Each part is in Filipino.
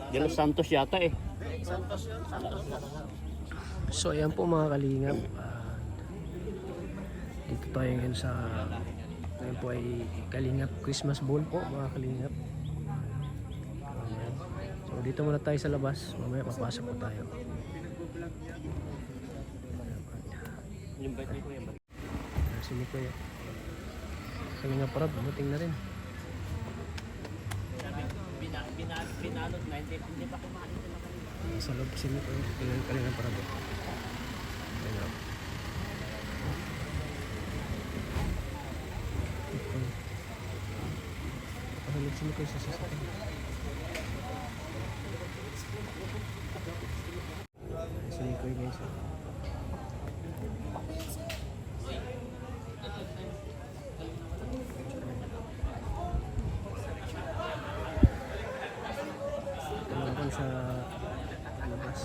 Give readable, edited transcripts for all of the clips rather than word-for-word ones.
De Los Santos yata eh. So ayan po mga kalingap. Dito tayo ngayon sa ngayon po ay Kalingap Christmas Ball po mga kalingap. Ayan. So dito muna tayo sa labas. Mamaya papasok po tayo. Sino ko yun? Kalingap Parab, buting na rin. Binalot na, hindi pa kumain nila. Sa loob sino ko yun? Kalingap Parab. Ayan. Pahalog sino ko yung sasasakyan. Sino ko yung guys. Sa labas.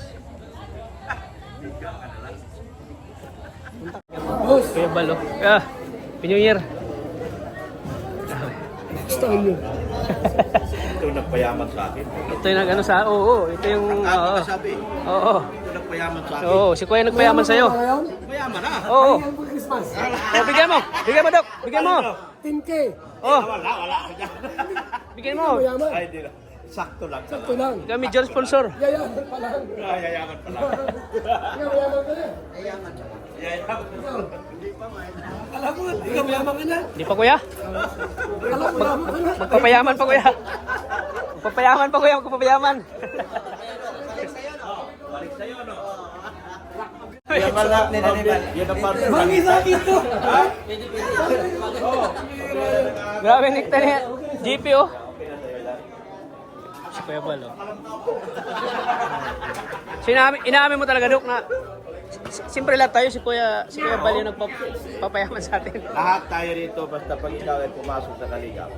Kaya balo. New Year. Gusto nyo. Ito yung nagpayaman sa akin. Ito yung nag-ano sa... Oo, ito yung... Oo. Sabi. Oo. Ito nagpayaman sa akin. Oo, si Kuya nagpayaman sa'yo. Payaman na. Oo. Bigyan mo. Bigyan mo, Dok. Bigyan mo. 10K. Oh. Wala. Bigyan mo. Ay, di na. Sakto lang. Sakto lang. Kami dyan sponsor. Yayaman pa lang. Yayaman pala. Yayaman ka na. Yayaman. Alam mo, ikaw mayaman ka na. Hindi pa, Kuya. Alam mo, mayaman ka na. Magpapayaman pa, Kuya. Magpapayaman pa, Kuya. Magpapayaman. Balik sa'yo, no? Yan ang parte. Mangisa dito. Grabe, nikta niya. GP, oh. Si Kuya Bal, oh. Inaamin mo talaga, Dok, na siyempre lahat tayo, si Kuya Bal yung nagpapayaman sa atin. Lahat tayo rito, basta pag ikaw ay pumasok sa Kalingap,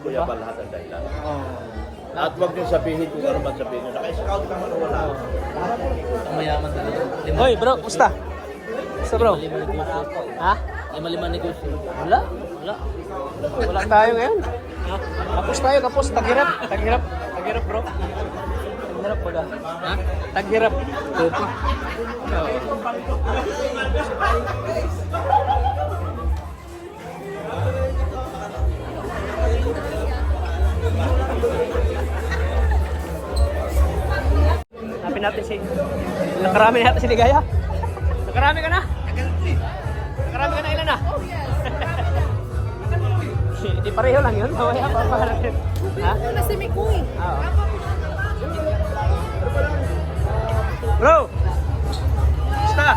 Kuya Bal lahat ang dahilan. At huwag nyo sabihin kung ano man sabihin nyo. Naka-scout ka man o wala. Ang mayaman talaga. Hoy, bro, musta? Musta, bro? Ha? 5 negosyo. Wala. Wala tayo ngayon. Kapos tayo, kapos. Taghirap, bro. Taghirap baga. Ha? Taghirap. Opo. Hanapin natin nakarami natin si Ligaya. Nakarami ka na? Nakarami ka na ilan na? Hindi pareho lang yun. Mamaya papaharapin. Ha? Wala si Mikoy. Oo. Bro! Krista!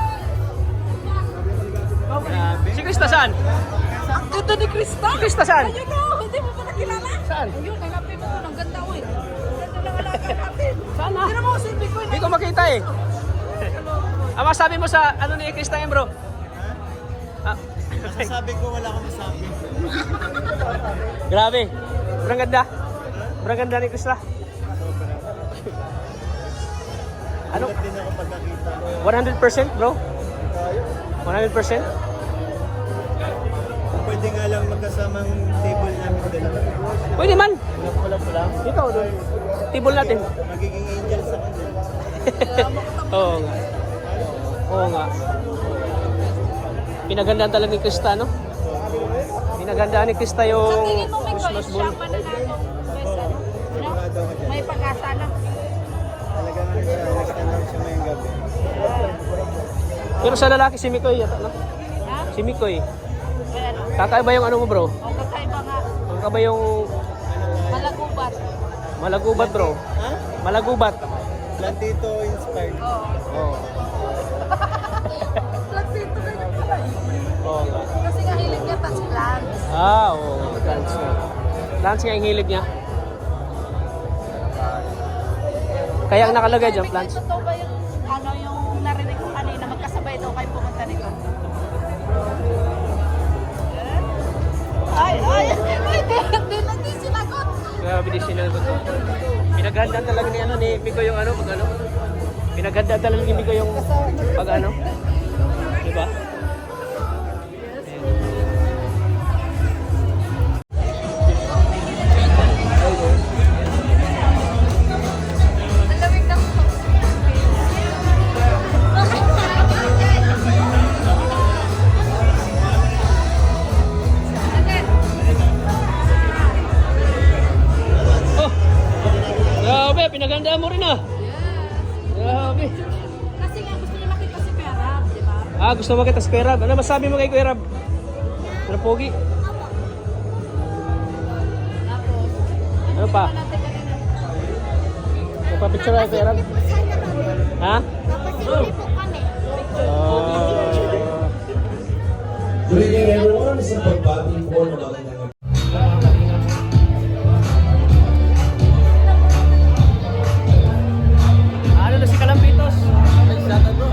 Si Krista saan? Ang ganda ni Krista. Si Krista saan? Ayun o, hindi mo pa nakilala. Saan? Ayun, hanapin mo. Ang ganda o eh. Ganda na wala natin. Saan na? Hindi mo si Mikoy. Hindi ko makita eh. Ang masabi mo sa ano ni Krista yan, bro? Sabi ko, wala akong masabi. Grabe. Sobrang ganda. Sobrang ganda ni Krista. Ano? Din ako pagkakita. 100% bro? 100%? Pwede nga lang magkasamang table namin dalawa. Pwede man. Wala. Ikaw doon. Table natin. Magiging angel sa kanila. Oo nga. Oo nga. Pinagandaan talaga ni Krista, no? Pinagandaan ni Krista yung Sa tingin mo, Mikoy, Christmas siya ball. mananalo. No? May pag-asa na. Talagang nag-stand out siya ngayong gabi. Pero sa lalaki si Mikoy yata, no? Ha? Si Mikoy. Well, Kakaiba yung ano mo, bro? o kakaiba nga. Kakaiba yung Malagubat. malagubat, bro. Ha? Malagubat. Plantito inspired. Oo. Oo. Plantito na yung pala. Oo nga. Kasi nga hilig niya tas plants. Oo. Plants nga. Plants nga yung hilig niya. Kaya ang nakalagay dyan, Mikoy, plants. totoo ba yung ano yung narinig ko kanina magkasabay daw kayo pumunta nito? Ay, di sinagot. Grabe din sila ko to. Pinaghandaan talaga ni ano ni Miko yung ano pag ano. Pinaghandaan talaga ni Miko yung pag ano. Di ba? ganda mo rin ah. Grabe. Kasi nga gusto niya makita si Perab, di ba? Ah, gusto mo kita si Kuya Rab. Ano masabi mo kay Kuya Rab? Ano pogi? Tapos, Ano pa? natin kanina. Magpa-picture kay Kuya Rab? Ha? Papasili po kami. Good evening everyone, sa pagbati po ng magandang Ano na si Kalambitos?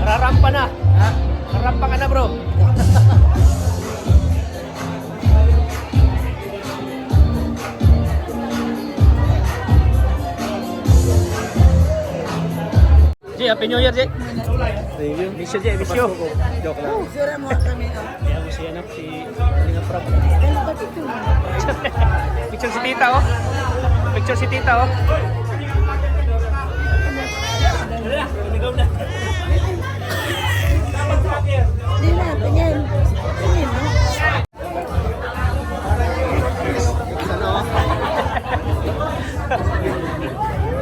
Rarampa na. Ha? Rarampa ka na bro. Ji, Happy New Year, Ji. Thank you. Miss you, Ji. Miss you. Joke lang. Kaya mo si anak, si Kalinga Prab. Picture si tita, oh. Picture si tita, oh.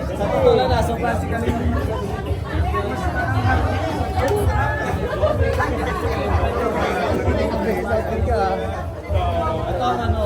Sa totoo lang, nasa plastic kami. Ito ang ano.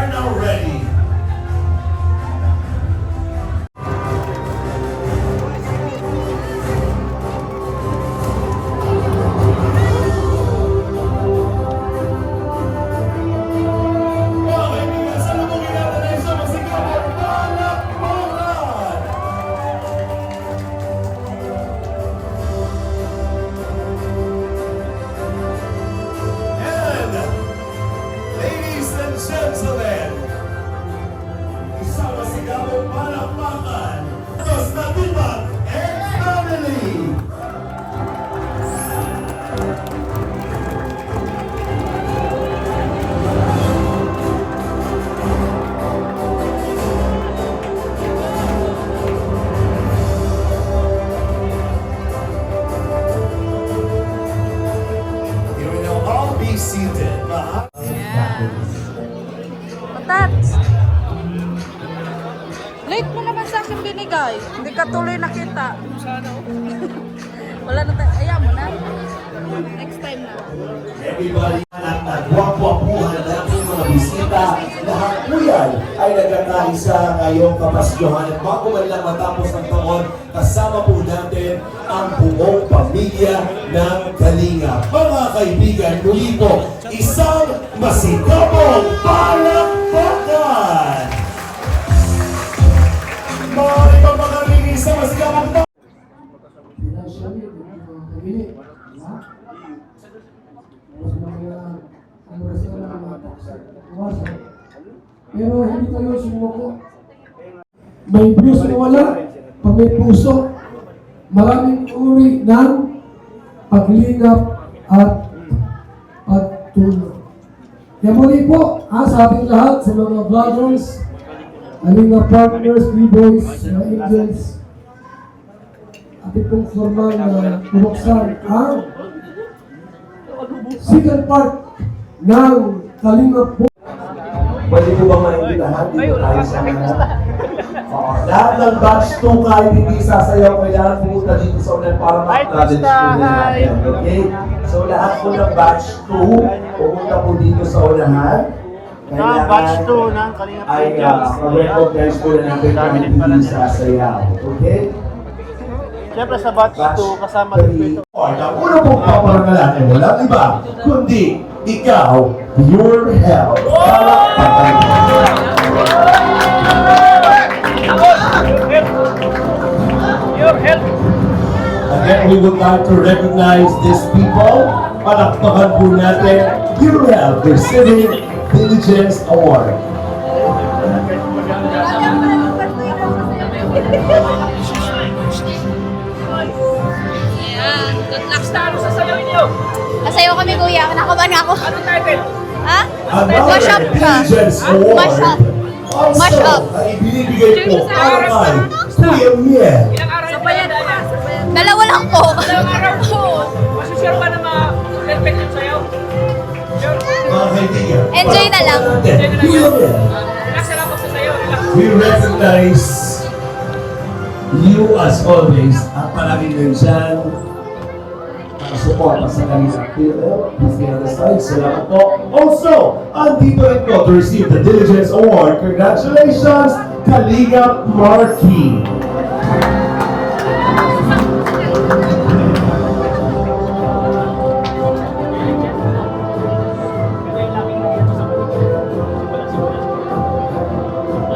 are now ready. Mga kaibigan, sa lubungin natin ay isang masigabong palakpakan! And, ladies and gentlemen, isang masigabong palakpakan, Dos Natibag and Family! You will now all be seated. Patats! Late mo naman sa akin binigay. Hindi ka tuloy nakita. Wala na tayo. Ayaw mo na. Next time na. Everybody, at nagwapwapuhan natin mga bisita, lahat po yan ay nagkakaisa ngayong kapasyohan. At bago man lang matapos ang taon, kasama po natin ang buong pamilya ng Kalinga. Mga kaibigan, muli po, isang masigabong palakpakan! Mga ibang mga isang masigabong palakpakan! Pero hindi tayo sumuko. May views na wala, pag may puso, maraming uri ng paglingap at pagtulong. Kaya muli po, sa ating lahat, sa mga vloggers, aling partners, B-boys, mga angels, ating pong formal na bubuksan ang second part ng Kalingap po. Pwede po bang maimbitahan dito tayo sa mga... Lahat ng batch 2 kahit hindi sasayaw, kailangan pumunta dito sa ulan para makakadens po natin. Okay? So lahat po ng batch 2, pumunta po dito sa unahan. Na batch 2 ng Kalingap ay Angels. mag-recognize po na natin kung hindi sasayaw. Okay? Siyempre sa batch 2 kasama din ito. Ang una pong paparangalan ay walang iba, kundi ikaw, your help. Your help! Again, we would like to recognize these people. Palakpakan po natin, your help, receiving Diligence Award. Ayan. Good luck. Ano sasayawin niyo? Masayaw kami kuya. Nakaban ako. Ano title? Ha? Another Mash up ka. Diligence Award. Mash up. Also, Mash up. ay ibinibigay po para kay Kuya Miel. Ilang araw yung pinagdaan? Dalawa lang po. Ilang araw po? Masisure ba na ma-perfect yung sayaw? Sure? Mga kaibigan. Enjoy na lang. Kuya Miel. Relax na lang pagsasayaw. Relax. We recognize you as always at palaging nandyan nakasuporta sa kanila. Please get on the side. Salamat po. Also, andito rin po to receive the Diligence Award. Congratulations, Kalingap Marquis.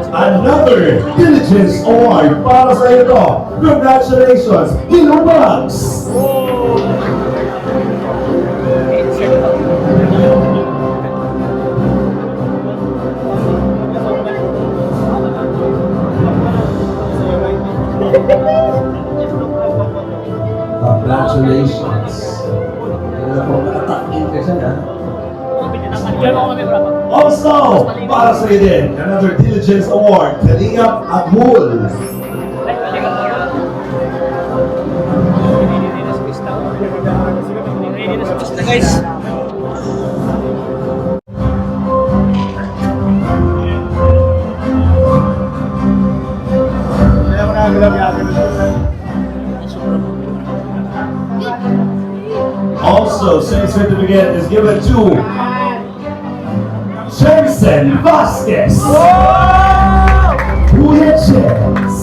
Another Diligence Award para sa ito. Congratulations, Ilubags! Congratulations. Ano na po, nakatakin ka siya na. Also, para sa iyo din, another Diligence Award, Kalingap Agmul. Guys, Also, same certificate is given to Cherry Jensen Vasquez. Kuya Jens.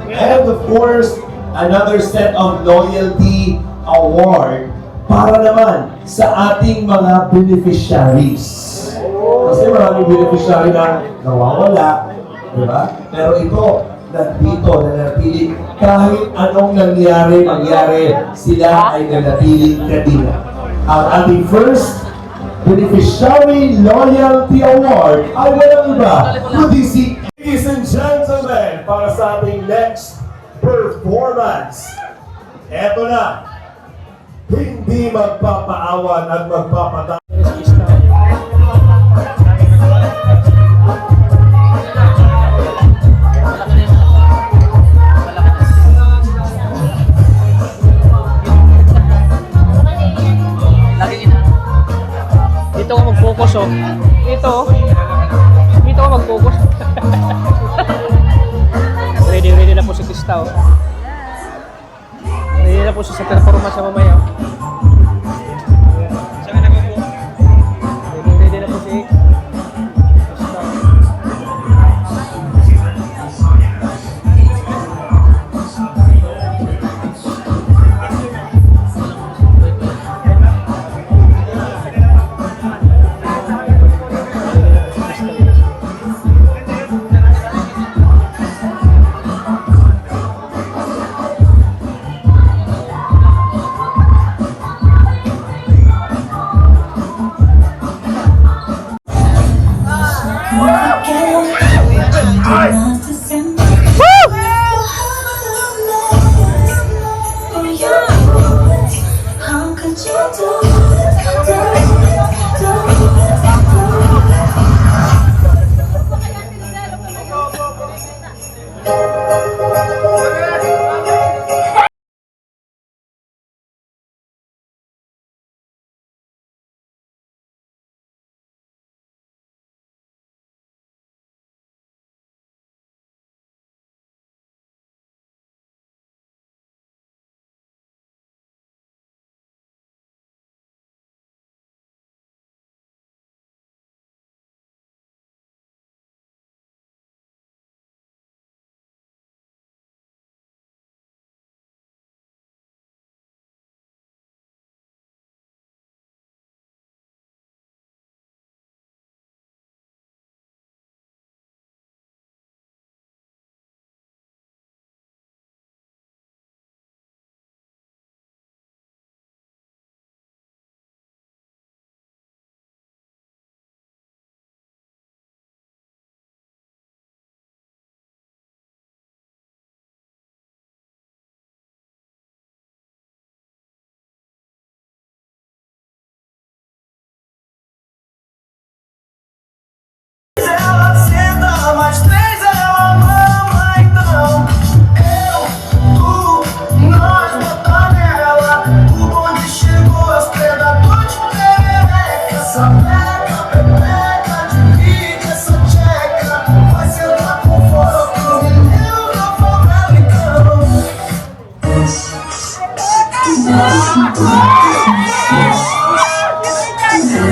And of course, another set of loyalty award para naman sa ating mga beneficiaries. Kasi maraming beneficiary na nawawala, di ba? Pero ito, nandito, nanatili. Kahit anong mangyari, sila ay nanatili kadina. Ang ating first Beneficiary Loyalty Award ay walang iba, kundi si Ladies and gentlemen, para sa ating next performance. Eto na, hindi magpapaawan at magpapatay. Dito ka mag-focus, oh. Dito ka mag-focus. Ready na po si Krista, oh. Ready na po siya sa performance sa mamaya. Ready na po si Krista. How could you do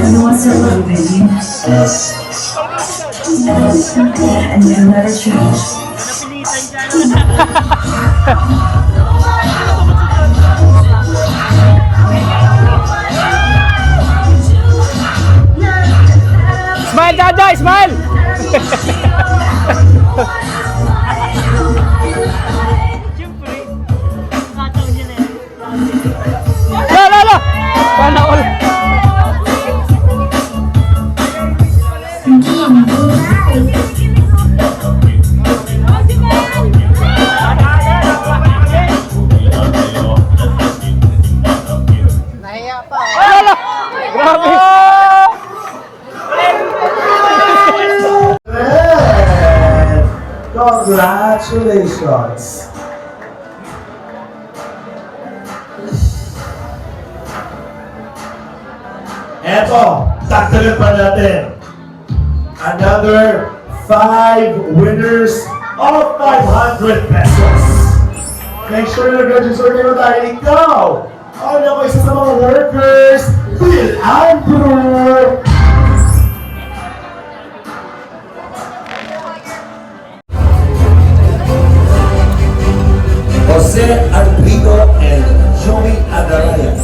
You want to love, baby? Yes. And you never change. Smile, Dada! Smile! La! Sana all! Nahiya pa. Ala! Grabe! Congratulations! Eto, takdagan pa natin. Another 5 winners of 500 pesos. Make sure na nag-register kayo dahil ikaw ang ako isa sa mga workers, Bill Andrew! Jose Andrigo and Joey Adaraya.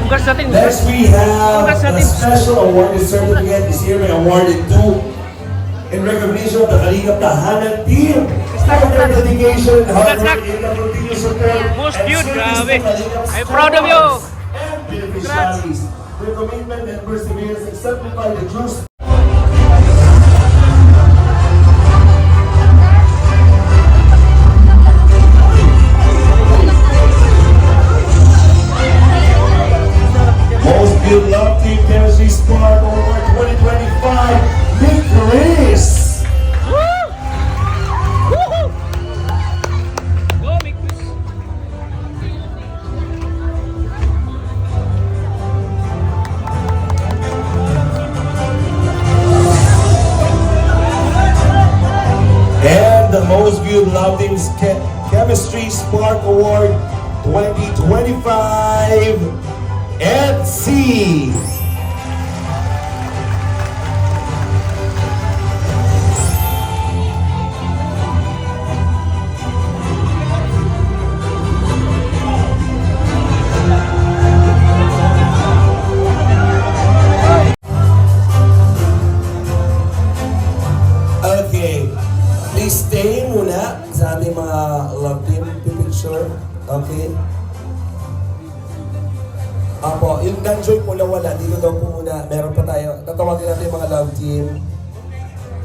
Congrats natin. Next we have a special award certificate is here awarded to in recognition of the Kalingap Tahanan team for their dedication and hard work in the continuous support Most and viewed, service grabe. to Kalingap I'm proud of you. and beneficiaries. Their commitment and perseverance exemplify the true Most Viewed Love Team Chemistry Spark Award 2025, Nick Chris! Go, make this. And the Most Viewed Love Team's Chemistry Spark Award 2025, NC! Okay, please stay muna sa ating mga love team picture. Okay? Apo, yung Danjoy po na wala, dito daw po muna. Meron pa tayo. Tatawagin natin yung mga love team.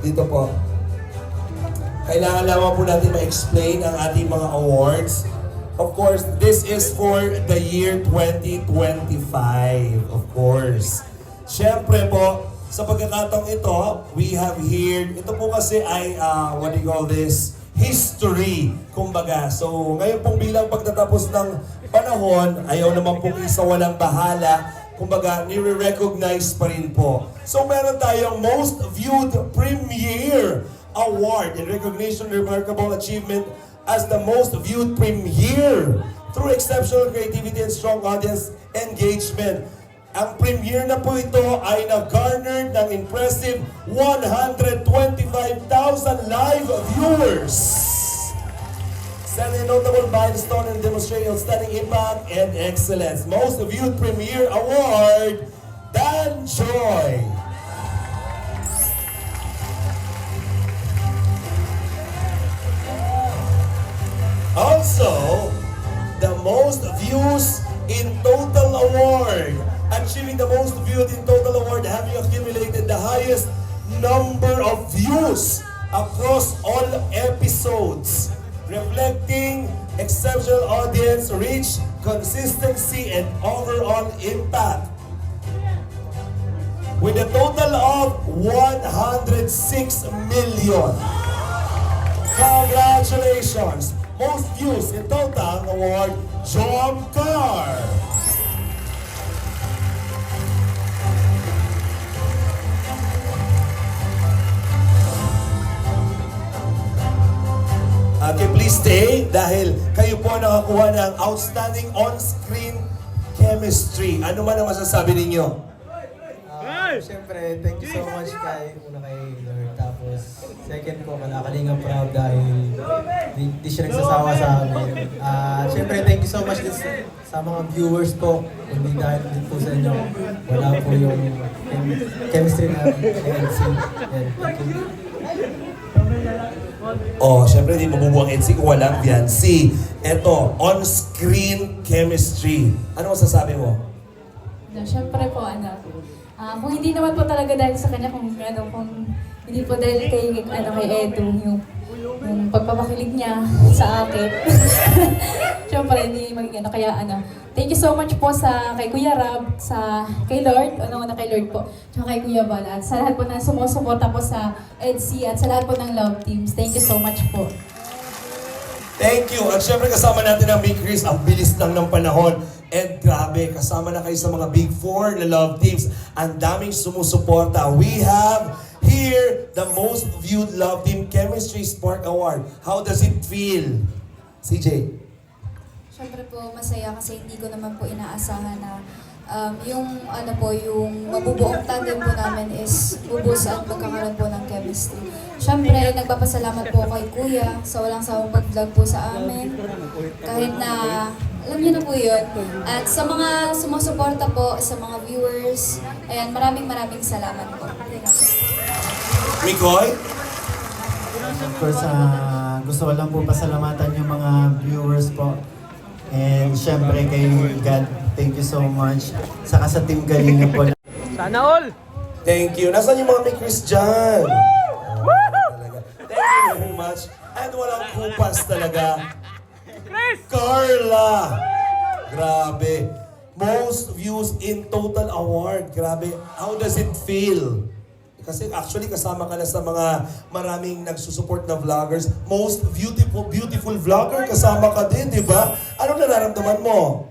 Dito po. Kailangan lamang po natin ma-explain ang ating mga awards. Of course, this is for the year 2025. Of course. Siyempre po, sa pagkakataong ito, we have here, ito po kasi ay, what do you call this? History, kumbaga. So, ngayon pong bilang pagtatapos ng panahon, ayaw naman pong isa walang bahala. Kumbaga, nire-recognize pa rin po. So, meron tayong Most Viewed Premiere Award in recognition of remarkable achievement as the most viewed premiere through exceptional creativity and strong audience engagement. Ang premiere na po ito ay nag-garnered ng impressive 125,000 live viewers. Setting a notable milestone and demonstrating outstanding impact and excellence. Most viewed premiere award, Dan Joy. Also, the most views in total award. Achieving the most viewed in total award, having accumulated the highest number of views across all episodes, reflecting exceptional audience reach, consistency, and overall impact. With a total of 106 million. Congratulations! Most views in total award, Jom Car. Okay, please stay dahil kayo po nakakuha ng outstanding on-screen chemistry. Ano man ang masasabi ninyo? Siyempre, thank you so much kay Lord. Tapos, second po, Kalingap Proud dahil di siya nagsasawa sa amin. Siyempre, thank you so much din sa mga viewers po. Hindi dahil din po sa inyo, wala po yung chemistry na NC. Thank you. Oh, syempre hindi mabubuang NC kung walang Viancy. Eto, on-screen chemistry. Ano masasabi mo? No, syempre po, kung hindi naman po talaga dahil sa kanya, kung hindi po dahil kay Edo, yung yung pagpapakilig niya sa akin. Siyempre, hindi magiging kaya thank you so much po sa kay Kuya Rab, kay Lord, una kay Lord po, tsaka kay Kuya Bal, at sa lahat po na sumusuporta po sa EDC at sa lahat po ng love teams. Thank you so much po. Thank you. At syempre kasama natin ang Big Chris. Ang bilis lang ng panahon. And grabe, kasama na kayo sa mga Big Four na love teams. Ang daming sumusuporta. We have here the most viewed love team Chemistry Spark Award. How does it feel? CJ? Siyempre po, masaya kasi hindi ko naman po inaasahan na yung mabubuong tandem po namin is bubus at magkakaroon po ng chemistry. Siyempre, nagpapasalamat po kay Kuya sa walang sawang pag-vlog po sa amin. Kahit na, alam niyo na po yun. At sa mga sumusuporta po, sa mga viewers, ayan, maraming salamat po. Mikoy? Of course, gusto ko lang po pasalamatan yung mga viewers po. And syempre kay God, thank you so much. Saka sa Team Galinga po. Sana all! Thank you. Nasaan yung mga may Chris dyan? Thank you very much. And walang kupas talaga. Carla! Grabe. Most views in total award. Grabe. How does it feel? Kasi actually kasama ka na sa mga maraming nagsusupport na vloggers. Most beautiful vlogger, kasama ka din, di ba? Anong nararamdaman mo?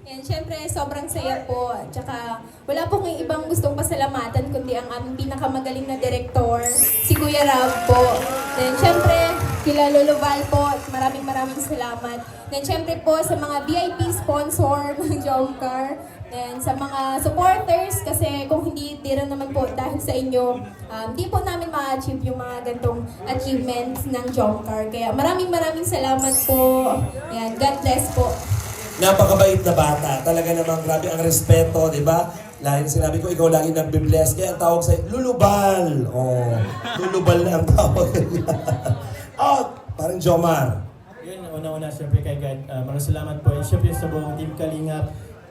And syempre, sobrang saya po. Tsaka, wala pong ibang gustong pasalamatan kundi ang aming pinakamagaling na direktor, si Kuya Rab po. Then syempre, kila Lolo Val po, maraming salamat. Then syempre po sa mga VIP sponsor ng Jomcar. And sa mga supporters, kasi kung hindi rin naman po dahil sa inyo, hindi po namin ma-achieve yung mga gantong achievements ng Jomcar. Kaya maraming salamat po. Yan, God bless po. Napakabait na bata. Talaga namang grabe ang respeto, di ba? Lagi sinabi ko, ikaw lagi nagbe-bless. Kaya ang tawag sa'yo, Lulubal. Oh, Lulubal na ang tawag. Parang Jomar. Yun, una-una, syempre kay God. Maraming salamat po. Syempre sa buong Team Kalingap.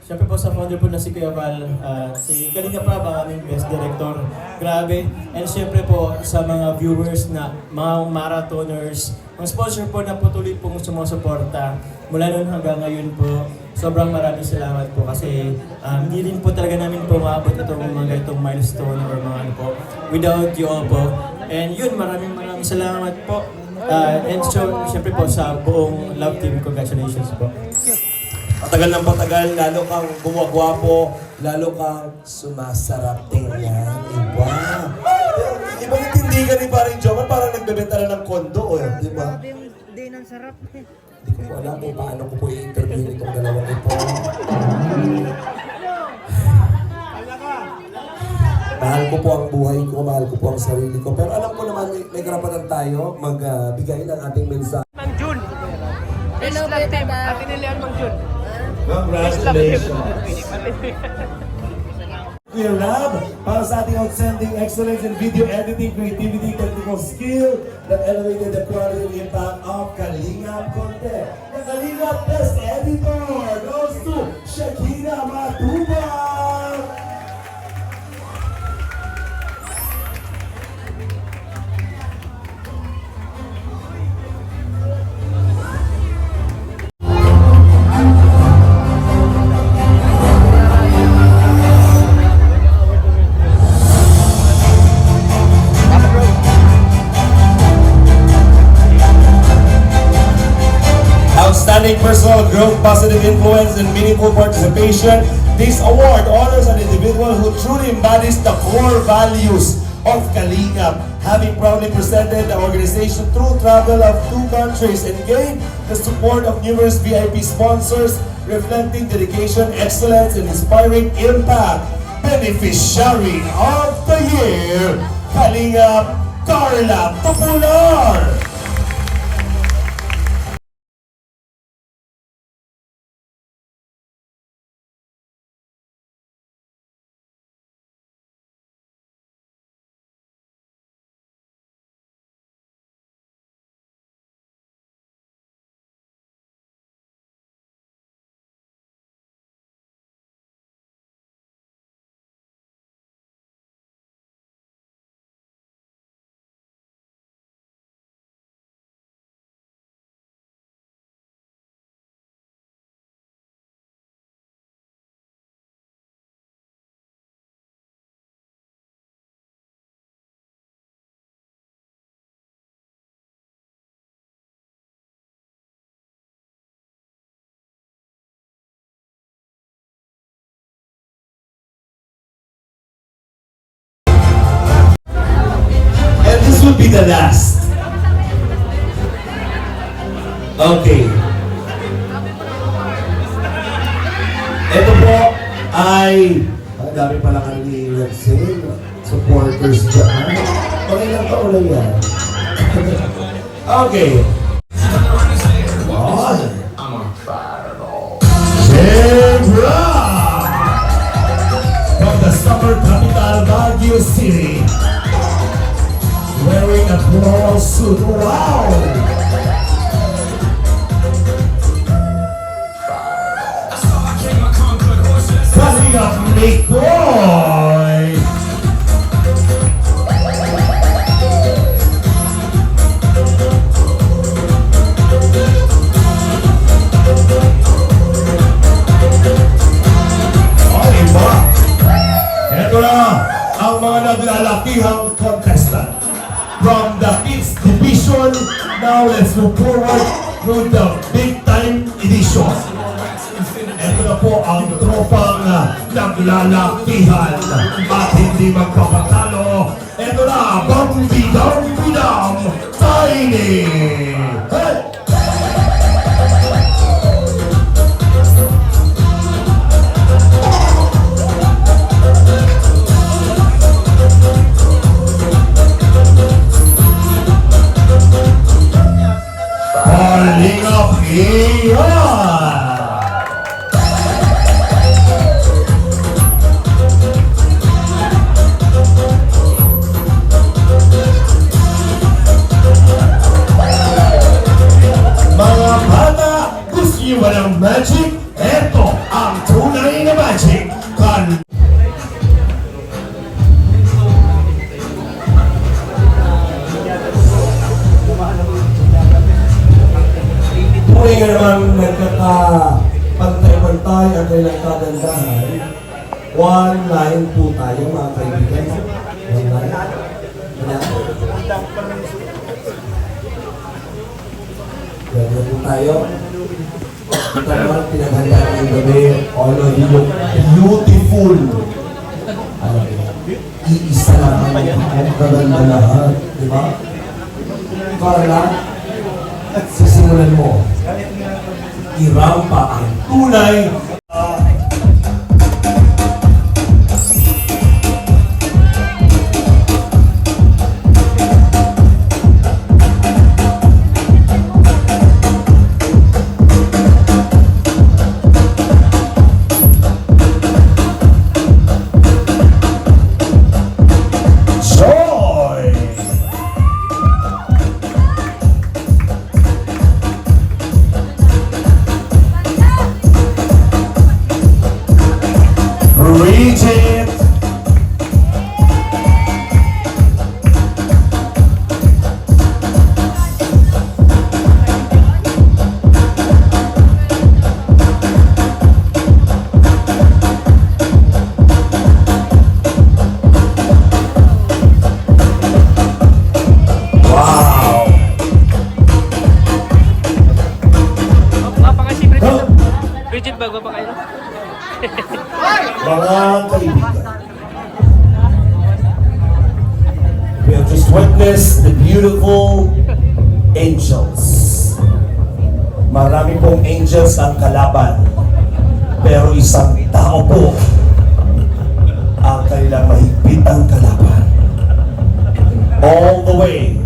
Syempre po sa founder po na si Kuya Val, si Kalinga Prab, ang aming best director. Grabe. And syempre po sa mga viewers na mga marathoners, mga sponsor po na patuloy pong sumusuporta. Mula noon hanggang ngayon po, sobrang maraming salamat po kasi hindi rin po talaga namin po maabot itong mga itong milestone or mga ano po without you all po. And yun, maraming salamat po. And so, syempre po sa buong love team, congratulations po. Patagal ng patagal, lalo kang gumagwapo, lalo kang sumasarap tingnan. Iba. Iba yung tindigan ni Paring Jomar, parang nagbebenta na ng kondo, di ba? Hindi nang sarap. Hindi ko alam kung paano ko po i-interview itong dalawang ito. Mahal ko po ang buhay ko, mahal ko po ang sarili ko. Pero alam ko naman, may karapatan tayo magbigay ng ating mensahe. Mang Jun. Hello, team. Ate Nilian Mang Jun. Congratulations! Kuya Rab, para sa ating outstanding excellence in video editing, creativity, technical skill that elevated the quality and impact of Kalingap content. The Kalingap Best Editor goes to Shakira Matubang! Outstanding personal growth, positive influence, and meaningful participation. This award honors an individual who truly embodies the core values of Kalingap, having proudly presented the organization through travel of 2 countries and gained the support of numerous VIP sponsors, reflecting dedication, excellence, and inspiring impact. Beneficiary of the Year, Kalingap Carla Popular! be the last. Okay. Ito po ay ang dami pala kami ni Rexel, supporters dyan. Okay lang pa ulit yan. Okay. On. Zebra! From the summer capital, Baguio City. Wearing a floral suit. Wow! Passing up McCoy! Okay ba? Ito na ang mga naglalakihang contestant. From the kids division, now let's move forward to the big time edition. Ito na po ang tropang naglalakihan at hindi magpapatalo. Ito na, Bambidam Tiny! Hey! Calling up Ian! Mga bata, gusto niyo ba ng magic? Ito ang tunay na magic. Tunay nga naman nagkakapantay-pantay ang kailang kagandahan. One line po tayo mga kaibigan. One line. Wala. Ganyan po tayo. Ito naman, pinaghanda ng gabi. All of you look beautiful. Alam mo, iisa lang ang kaganda lahat. Di ba? Carla, sisimulan mo. Irampa ang tunay. Joy! Bridget! Wow! Papa nga si Bridget. Bridget, bago pa kayo. Mga kaibigan, we have just witnessed the beautiful angels. Marami pong angels ang kalaban, pero isang tao po ang kanilang mahigpitang kalaban. All the way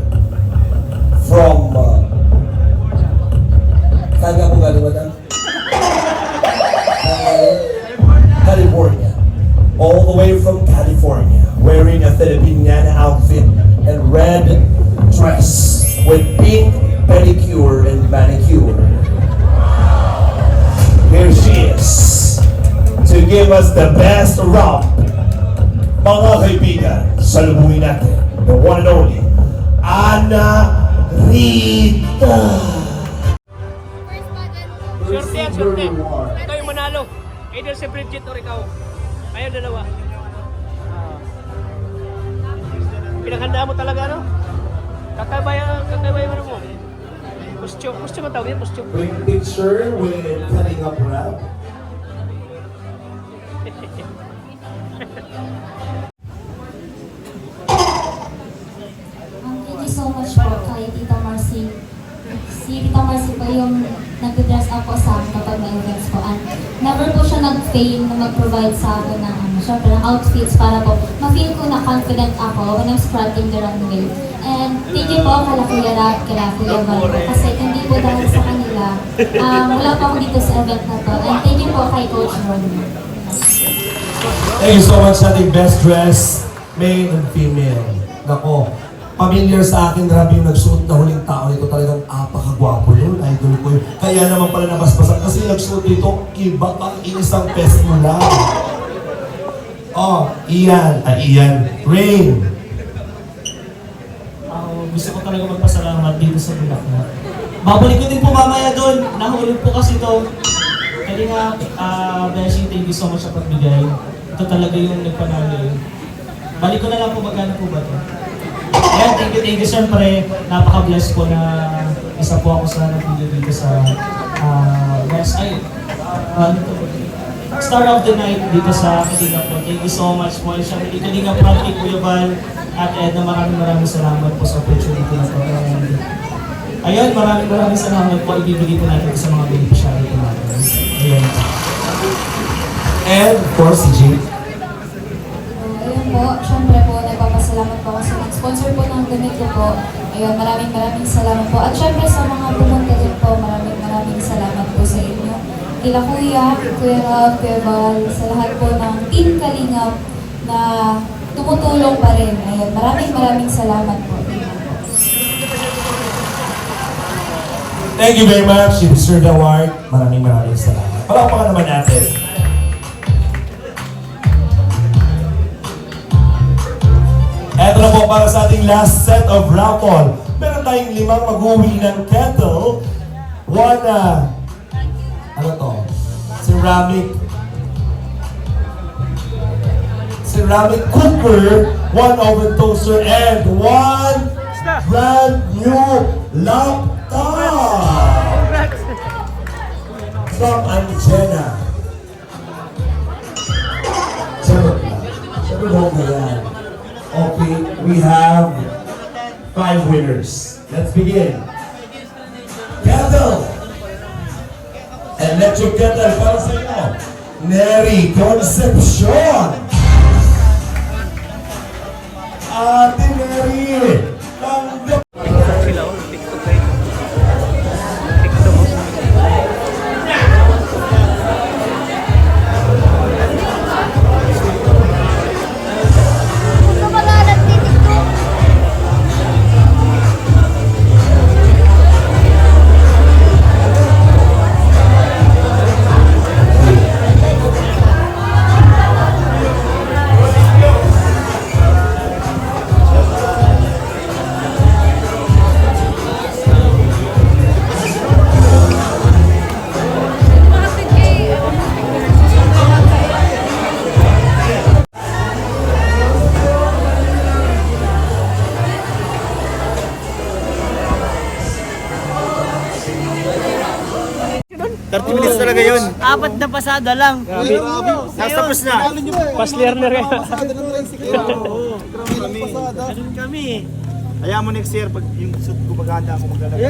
from saan nga po galing ba? California. All the way from California, wearing a Filipiniana outfit and red dress with pink pedicure and manicure. Here she is to give us the best romp. Mga kaibigan, salubungin natin the one and only Ana Rita. Swerte yan, swerte. Ikaw yung manalo. Either si Bridget or ikaw. Kayo dalawa. Pinaghanda mo talaga, no? Kakabayan mo. Costume ang tawag yan, costume. Bring picture with cutting up rap. so much po kay Tita Marcy. Si Tita Marcy po yung nag-dress up po sa akin kapag may events po. And never po siya nag-fail na mag-provide sa akin ng, syempre, ng outfits para po ma-feel ko na confident ako when I'm strutting the runway. And thank you po kala Kuya Rap, kala Kuya Val po. Kasi hindi po dahil sa kanila, wala pa ako dito sa event na to. And thank you po kay Coach Ron. Thank you so much sa ating best dress, male and female. Nako, familiar sa akin, grabe yung nagsuot na huling tao nito. Talagang apakagwapo yun, idol ko yun. Kaya naman pala nabasbasan kasi nagsuot dito, iba kang inisang pes mo lang. Oh, Ian, Rain. Gusto ko talaga magpasalamat dito sa Bulacan. Babalik ko din po mamaya doon. Nahulog po kasi ito. Kaya nga, Beshi, thank you so much sa pagbigay. Ito talaga yung nagpanalo yun. Balik ko na lang po, magkano po ba ito? Ayan, thank you. Siyempre, napaka-blessed po na isa po ako sa nag-video dito sa Star of the Night dito sa Kalinga po. Thank you so much po. Siyempre, Kalinga po kay Kuya Val at Ed na maraming salamat po sa opportunity na po. Ayun, maraming salamat po. Ibibigay po natin sa mga beneficiary po natin. Ayun. And, of course, si Jake. Ayun po, syempre po, nagpapasalamat po ako sa sponsor po ng ganito po. Ayun, maraming salamat po. At syempre sa mga pumunta din po, maraming salamat po sa inyo. Kila Kuya, Kuya Rob, Kuya Val, sa lahat po ng Team Kalingap na tumutulong pa rin. Ayun, maraming salamat po. Thank you very much. You deserve the award. Maraming salamat. Palakpakan naman natin. Eto na po para sa ating last set of raffle. Meron tayong 5 mag-uwi ng kettle. One, ano to? Ceramic cooker, 1 oven toaster, and 1 brand new laptop from Angena. Sabi mo ba yan? Okay, we have 5 winners. Let's begin. Kettle! Electric kettle para sa inyo. Neri Concepcion! Ate Neri! Tanggap! Sila oh, TikTok kayo. TikTok oh. Apat na pasada lang. Tapos na. Fast learner eh. Ganun kami. Kaya mo next year pag yung suit ko maganda ako maglalagay.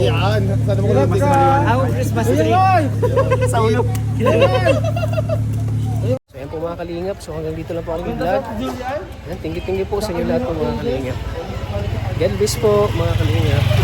Yan. Sana mo mas maliwan. Ako Christmas tree. Sa ulo. So yan po mga kalingap. So hanggang dito lang po ang vlog. Yan, tinggi-tinggi po sa inyo lahat po mga kalingap. God bless po mga kalingap.